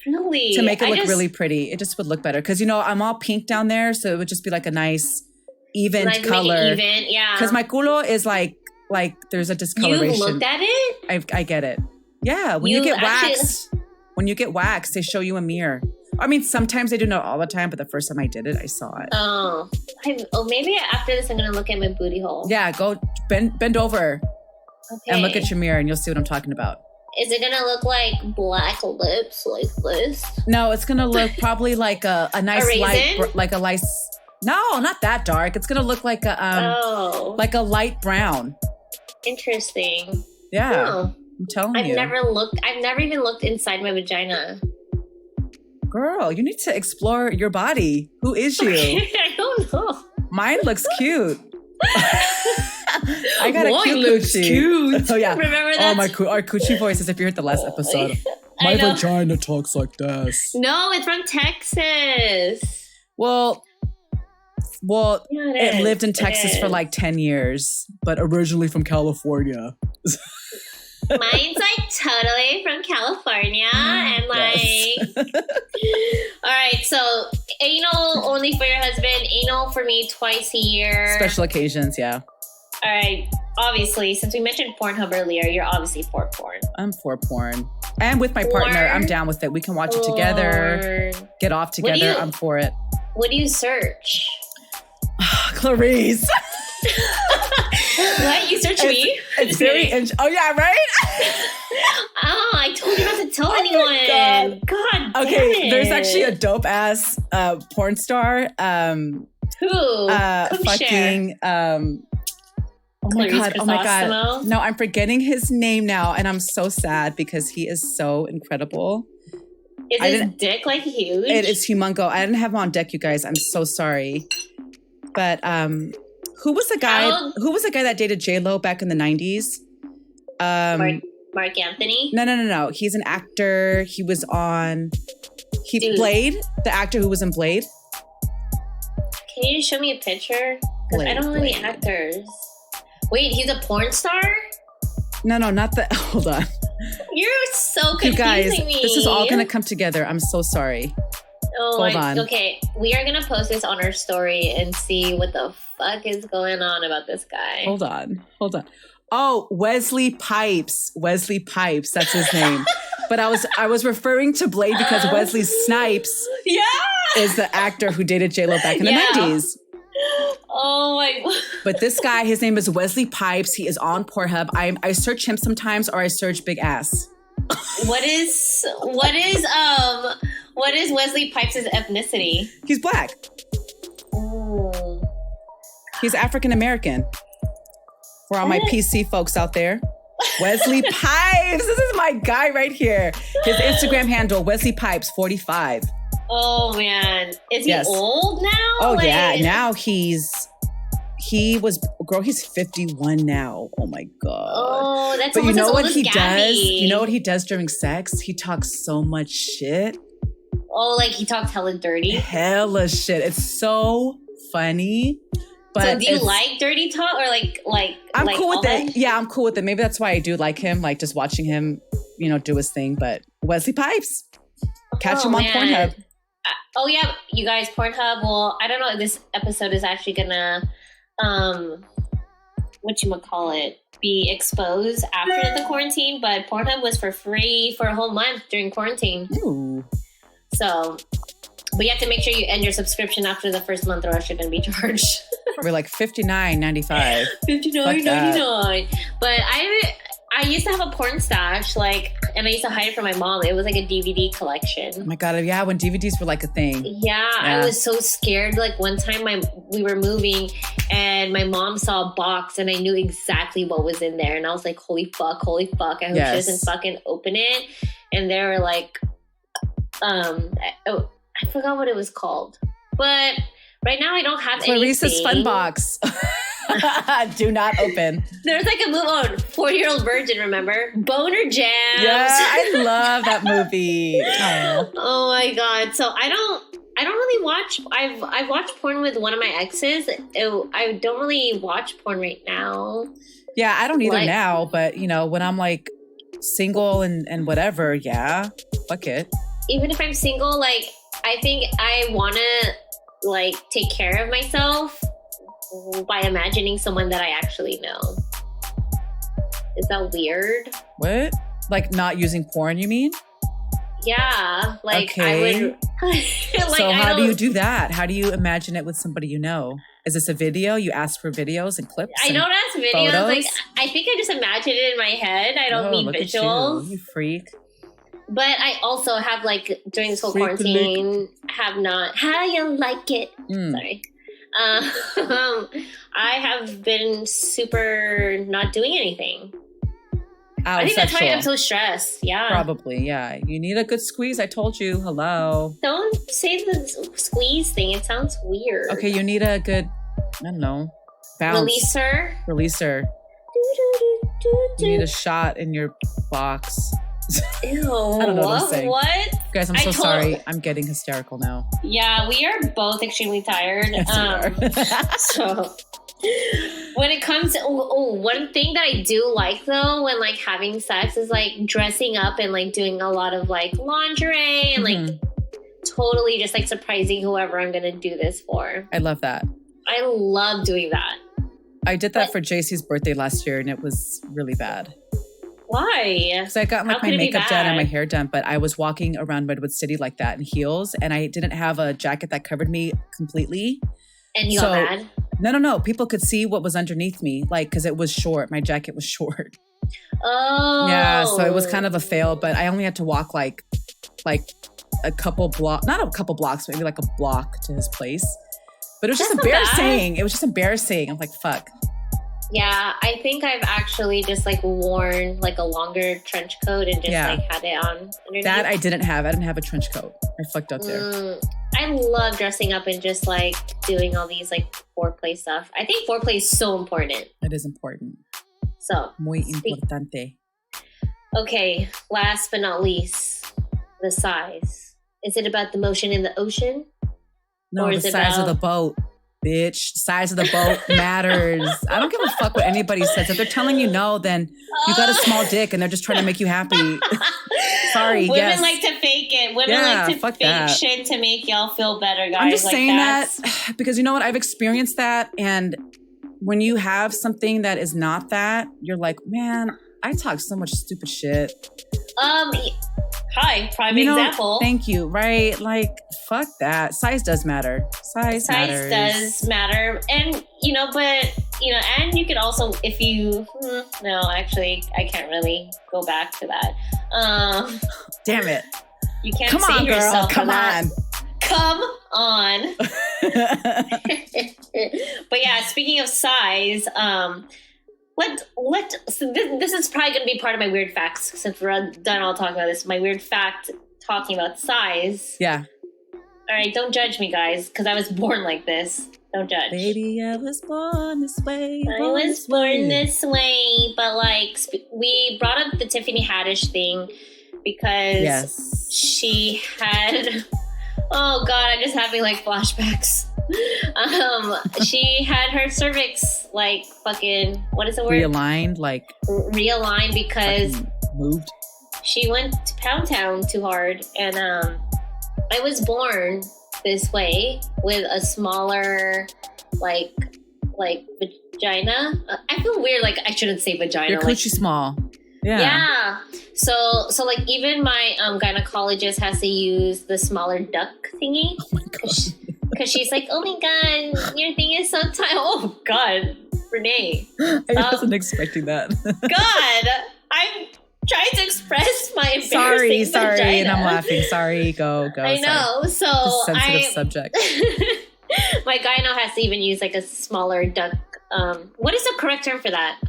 Really? To make it look really pretty. It just would look better. Because, I'm all pink down there, so it would just be a nice, even color. Even, yeah. Because my culo is there's a discoloration. You looked at it? I get it. Yeah, when you get waxed, they show you a mirror. I mean, sometimes they do, not all the time, but the first time I did it, I saw it. Oh, maybe after this, I'm going to look at my booty hole. Yeah, go bend over and look at your mirror and you'll see what I'm talking about. Is it going to look like black lips like this? No, it's going to look probably like a nice light, no, not that dark. It's going to look like a light brown. Interesting. Yeah. Oh. I'm telling you. I've never even looked inside my vagina. Girl, you need to explore your body. Who is you? I don't know. Mine looks cute. I got a cute looks coochie. Cute. Oh yeah. Remember that? Our coochie voices, if you heard the last episode. My vagina talks like this. No, it's from Texas. Well, it lived in Texas for 10 years, but originally from California. Mine's totally from California and all right, so anal only for your husband, anal for me twice a year. Special occasions, yeah. All right, obviously, since we mentioned Pornhub earlier, you're obviously for porn. I'm for porn. And with my partner, I'm down with it. We can watch it together, get off together. I'm for it. What do you search? Clarice. What? You search me? It's very oh yeah, right? Oh, I told you not to tell anyone. God damn okay, it. there's actually a dope ass porn star. Who? Fucking oh my god. No, I'm forgetting his name now, and I'm so sad because he is so incredible. Is his dick like huge? It is humongo. I didn't have him on deck, you guys. I'm so sorry. But who was the guy? Who was the guy that dated J-Lo back in the 90s? Mark Anthony? No. He's an actor. He was on. Blade, the actor who was in Blade. Can you show me a picture? Because I don't know any actors. Wait, he's a porn star? No, not the. Hold on. You're so confusing you guys, me. This is all gonna come together. I'm so sorry. Hold on. Okay, we are gonna post this on our story and see what the fuck is going on about this guy. Hold on. Oh, Wesley Pipes. That's his name. But I was referring to Blade because Wesley Snipes is the actor who dated J-Lo back in the 90s. Oh my God. But this guy, his name is Wesley Pipes. He is on Pornhub. I search him sometimes, or I search big ass. What is Wesley Pipes' ethnicity? He's black. Ooh. He's African American. For all my PC folks out there. Wesley Pipes. This is my guy right here. His Instagram handle, Wesley Pipes 45. Oh man. Is he old now? Oh yeah. Now he's 51 now. Oh my God. Oh, that's but almost you know as what old he as does? Gabby. You know what he does during sex? He talks so much shit. Oh, like he talks hella dirty? Hella shit. It's so funny. But so do you like dirty talk or like I'm like cool with that? it. Yeah, I'm cool with it. Maybe that's why I do like him, like just watching him, do his thing. But Wesley Pipes. Catch him on Pornhub. Oh yeah, you guys, Pornhub. Well, I don't know if this episode is actually gonna be exposed after the quarantine, but Pornhub was for free for a whole month during quarantine. Ooh. So but you have to make sure you end your subscription after the first month or else you're going to be charged. We're like $59.95. $59.99. But I used to have a porn stash, and I used to hide it from my mom. It was like a DVD collection. Oh my God. Yeah, when DVDs were like a thing. Yeah. I was so scared. Like one time we were moving and my mom saw a box and I knew exactly what was in there. And I was like, holy fuck. I hope she doesn't fucking open it. And they were like, I forgot what it was called. But right now I don't have anything. Clarice's Fun Box. Do not open. There's like a movie on 40-Year-Old Virgin, remember? Boner Jams. Yeah, I love that movie. Oh my God. So I don't really watch. I've watched porn with one of my exes. I don't really watch porn right now. Yeah, I don't either now. But when I'm like single and whatever, yeah, fuck it. Even if I'm single, I think I want to take care of myself by imagining someone that I actually know. Is that weird? What? Like not using porn, you mean? Yeah. Okay. I would. So how do you do that? How do you imagine it with somebody you know? Is this a video? You ask for videos and clips? I don't ask videos. Photos? I think I just imagine it in my head. I don't need visuals. You freak. But I also have during this whole quarantine, have not. How you like it? Sorry. I have been super not doing anything. I think that's why I'm so stressed. Yeah. Probably, yeah. You need a good squeeze. I told you. Hello. Don't say the squeeze thing. It sounds weird. Okay, you need a good, I don't know, bounce. Releaser. You need a shot in your box. Ew. I don't know what I'm saying. What? Guys, I'm so sorry. I'm getting hysterical now. Yeah, we are both extremely tired. Yes, so when it comes to one thing that I do like though when having sex is dressing up and doing a lot of lingerie and totally just surprising whoever I'm gonna do this for. I love that. I love doing that. I did that for JC's birthday last year and it was really bad. Why? Because I got my makeup done and my hair done, but I was walking around Redwood City like that in heels and I didn't have a jacket that covered me completely. And you got mad? No. People could see what was underneath me, like, because it was short. My jacket was short. Oh. Yeah, so it was kind of a fail, but I only had to walk like a couple blocks, not a couple blocks, maybe like a block to his place. But it was just embarrassing. It was just embarrassing. I'm like, fuck. Yeah, I think I've actually just like worn like a longer trench coat and just like had it on underneath. That I didn't have. I didn't have a trench coat. I fucked up there. I love dressing up and just like doing all these like foreplay stuff. I think foreplay is so important. It is important. So, muy importante. Okay, last but not least, the size. Is it about the motion in the ocean? No, the size of the boat, bitch. Size of the boat matters. I don't give a fuck what anybody says. If they're telling you no, then you got a small dick and they're just trying to make you happy. Sorry, Women like to fake it. Women like to fake that shit to make y'all feel better, guys. I'm just saying that because you know what? I've experienced that. And when you have something that is not that, you're like, man, I talk so much stupid shit. Prime example. Thank you. Right? Like, fuck that. Size does matter. Size matters. Does matter. And, and you could also, if you, no, actually, I can't really go back to that. Damn it. You can't save yourself. Come on. Come on. But yeah, speaking of size, this is probably going to be part of my weird facts since we're done all talking about this. My weird fact talking about size. Yeah. All right, don't judge me, guys, because I was born like this. Don't judge. Baby, I was born this way. I was born this way. But like, we brought up the Tiffany Haddish thing because she had... Oh God, I'm just having like flashbacks. She had her cervix like fucking, what is the word? Realigned because moved. She went to Pound Town too hard, and I was born this way with a smaller like vagina. I feel weird, like I shouldn't say vagina. Your coochie small. Yeah. So like even my gynecologist has to use the smaller duck thingy. Oh my God. Because she's like, oh my God, your thing is so tight. Oh God, Renee. I wasn't expecting that. God, I'm trying to express my embarrassing Sorry, vagina. and I'm laughing. Sorry, go. I know. So it's a sensitive subject. My gyno has to even use like a smaller duck. What is the correct term for that?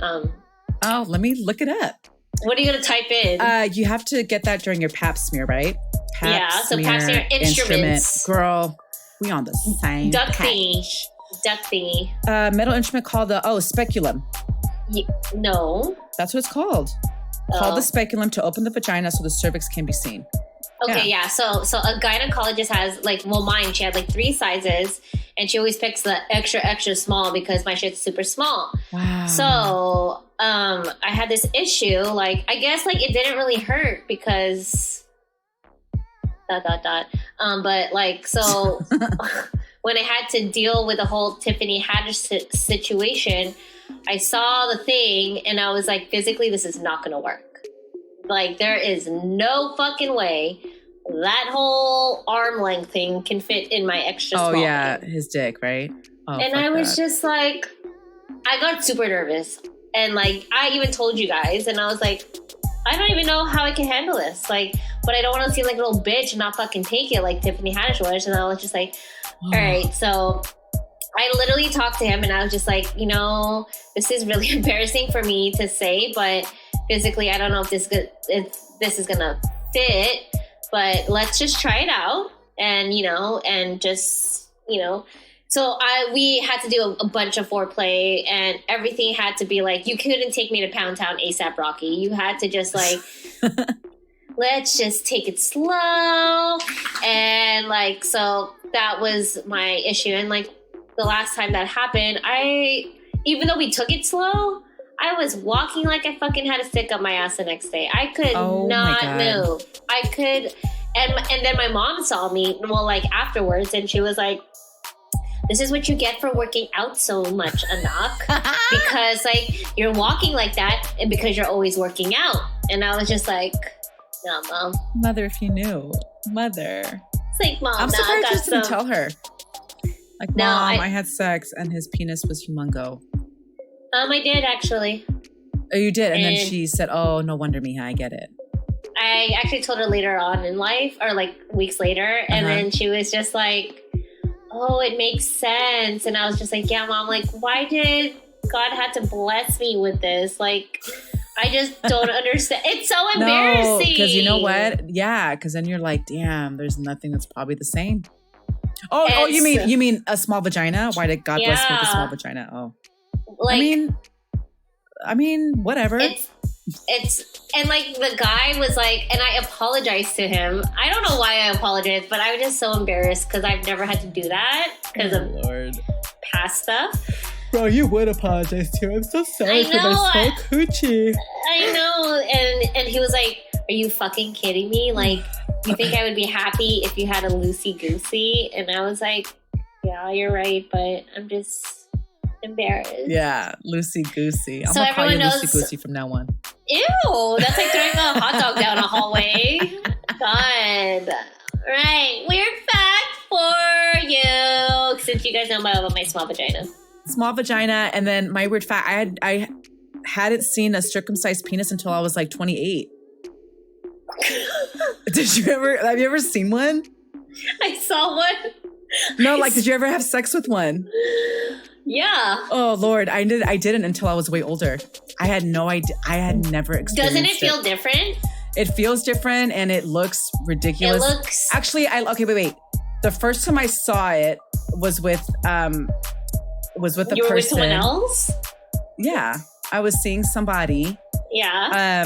Let me look it up. What are you going to type in? You have to get that during your pap smear, right? Pap smear instruments. Girl, we on the same duck thingy. Metal instrument called the speculum. No. That's what it's called. Called the speculum to open the vagina so the cervix can be seen. Okay, yeah. So a gynecologist has mine, she had 3 sizes, and she always picks the extra small because my shit's super small. Wow. So I had this issue. I guess it didn't really hurt because ... But so when I had to deal with the whole Tiffany Haddish situation, I saw the thing and I was like, physically, this is not going to work. There is no fucking way that whole arm length thing can fit in my extra small thing. His dick, right? Oh, and I was just I got super nervous. And I even told you guys, and I was like, I don't even know how I can handle this. But I don't want to seem like a little bitch and not fucking take it like Tiffany Haddish was. And I was just like, all right. So I literally talked to him and I was just like, this is really embarrassing for me to say, but physically, I don't know if this is going to fit, but let's just try it out. And, and just, so we had to do a bunch of foreplay and everything had to be you couldn't take me to Pound Town ASAP Rocky. You had to just let's just take it slow. And so that was my issue. And the last time that happened, even though we took it slow, I was walking like I fucking had a stick up my ass the next day. I could not move. I could, and then my mom saw me, afterwards, and she was like, this is what you get for working out so much, Anak. Because you're walking like that and because you're always working out. And I was just like, no, Mom. Mother, if you knew. Mother. It's Mom, I'm surprised you didn't tell her. Like, No, Mom, I had sex and his penis was humongo. I did actually. Oh, you did? And then she said, oh, no wonder, Mija, I get it. I actually told her later on in life, or like weeks later, and then she was just like, oh, it makes sense. And I was just like, yeah, Mom, like, why did God have to bless me with this? Like, I just don't understand. It's so embarrassing. No, because you know what? Yeah, because then you're like, damn, there's nothing that's probably the same. Oh, you mean a small vagina? Why did God bless me with a small vagina? Oh, like, I mean, whatever. It's and like the guy was like, and I apologized to him. I don't know why I apologized, but I was just so embarrassed because I've never had to do that because of past stuff. Bro, you would apologize to him. I'm so sorry for my small coochie. I know, and he was like, "Are you fucking kidding me? Like, you think I would be happy if you had a loosey goosey?" And I was like, "Yeah, you're right, but I'm just embarrassed." Yeah, loosey goosey. I'm gonna call you loosey goosey from now on. Ew, that's like throwing a hot dog down a hallway. God. Right, weird fact for you, since you guys know about my small vagina. Small vagina, and then my weird fact, I hadn't seen a circumcised penis until I was like 28. Have you ever seen one? I saw one. No, like, did you ever have sex with one? Yeah. Oh Lord, I didn't until I was way older. I had no idea. I had never experienced it. Doesn't it feel different? It feels different and it looks ridiculous. It looks... Actually, wait. The first time I saw it was with a person. You were with someone else? Yeah. I was seeing somebody. Yeah.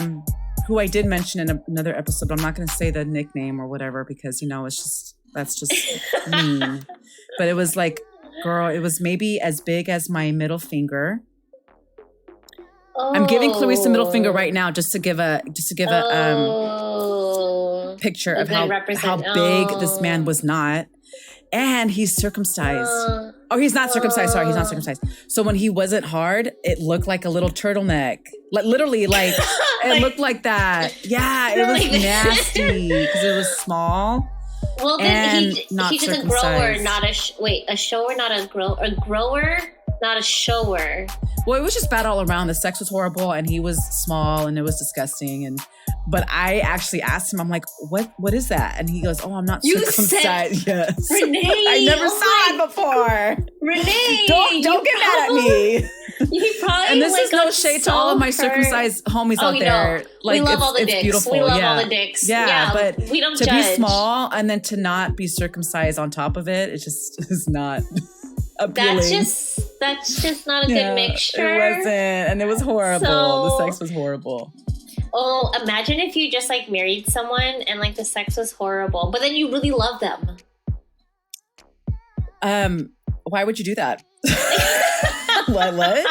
Who I did mention in another episode, but I'm not going to say the nickname or whatever because, that's just mean. But it was like, girl, it was maybe as big as my middle finger. Oh. I'm giving Clarice the middle finger right now just to give a picture of how big this man was not. And he's circumcised. He's not circumcised. Sorry, he's not circumcised. So when he wasn't hard, it looked like a little turtleneck. Like literally, like it looked like that. Yeah, it was nasty because it was small. Well, then he's just a grower, not a shower, not a grower, a grower, not a shower. Well, it was just bad all around. The sex was horrible, and he was small, and it was disgusting. But I actually asked him, I'm like, what is that? And he goes, oh, I'm not circumcised. Yes. Renee, I never saw it before. Renee, don't get mad at me. He probably and this is no shade to all of my circumcised homies out there. Like, we love all the dicks. Beautiful. We love all the dicks. Yeah, but we don't to judge. be small and then to not be circumcised on top of it, it just is not appealing. That's just not a good mixture. It wasn't, and it was horrible. The sex was horrible. Oh, imagine if you just like married someone and like the sex was horrible, but then you really love them. Why would you do that? What?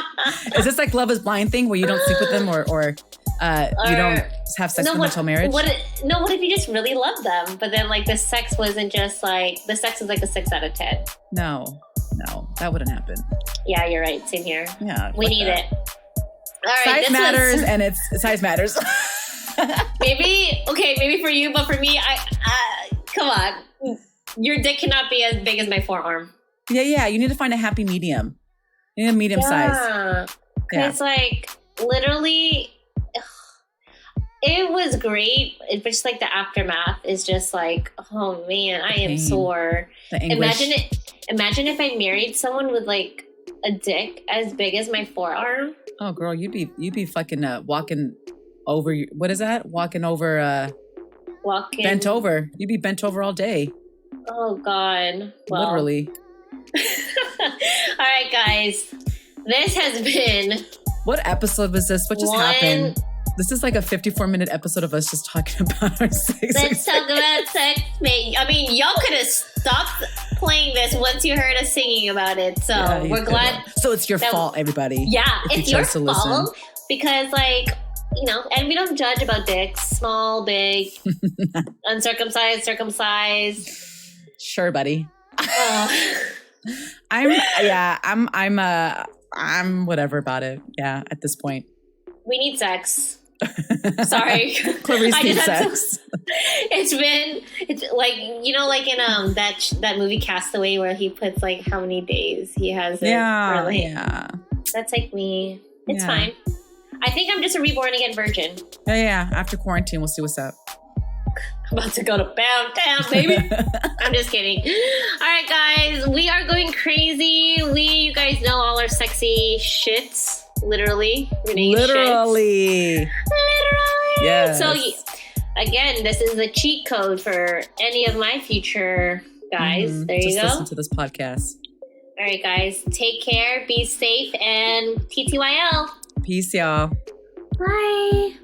Is this like Love is Blind thing where you don't sleep with them or you don't have sex with them until marriage? What if you just really love them, but then like the sex wasn't just like, the sex is like a 6 out of 10? No, that wouldn't happen. Yeah, you're right. Same here. Yeah. We need it. All right, size matters, and size matters. maybe for you, but for me, come on. Your dick cannot be as big as my forearm. Yeah. You need to find a happy medium. You need a medium size. Because like literally, it was great. It's just like the aftermath is just like, oh man, I am sore. The anguish. Imagine if I married someone with like a dick as big as my forearm. Oh, girl, you'd be fucking walking over. What is that? Walking bent over. You'd be bent over all day. Oh God. Well. Literally. All right, guys. This has been. What episode was this? What just happened? This is like a 54-minute episode of us just talking about our sex. Let's talk about sex, mate. I mean, y'all could have stopped playing this once you heard us singing about it. So we're glad. So it's your fault, everybody. Yeah, it's your fault because, like, and we don't judge about dicks, small, big, uncircumcised, circumcised. Sure, buddy. I'm whatever about it. Yeah, at this point. We need sex. Sorry. Clarice I needs just had sex. It's like, you know, like in that movie Castaway where he puts like how many days he has it. Yeah, or, like, yeah. That's like me. It's Yeah. fine. I think I'm just a reborn again virgin. Yeah. After quarantine, we'll see what's up. I'm about to go to downtown, baby. I'm just kidding. All right, guys, we are going crazy. You guys know all our sexy shits. Literally. Literally. Yes. So, again, this is the cheat code for any of my future guys. There you Just go. listen to this podcast. All right, guys. Take care. Be safe. And TTYL. Peace, y'all. Bye.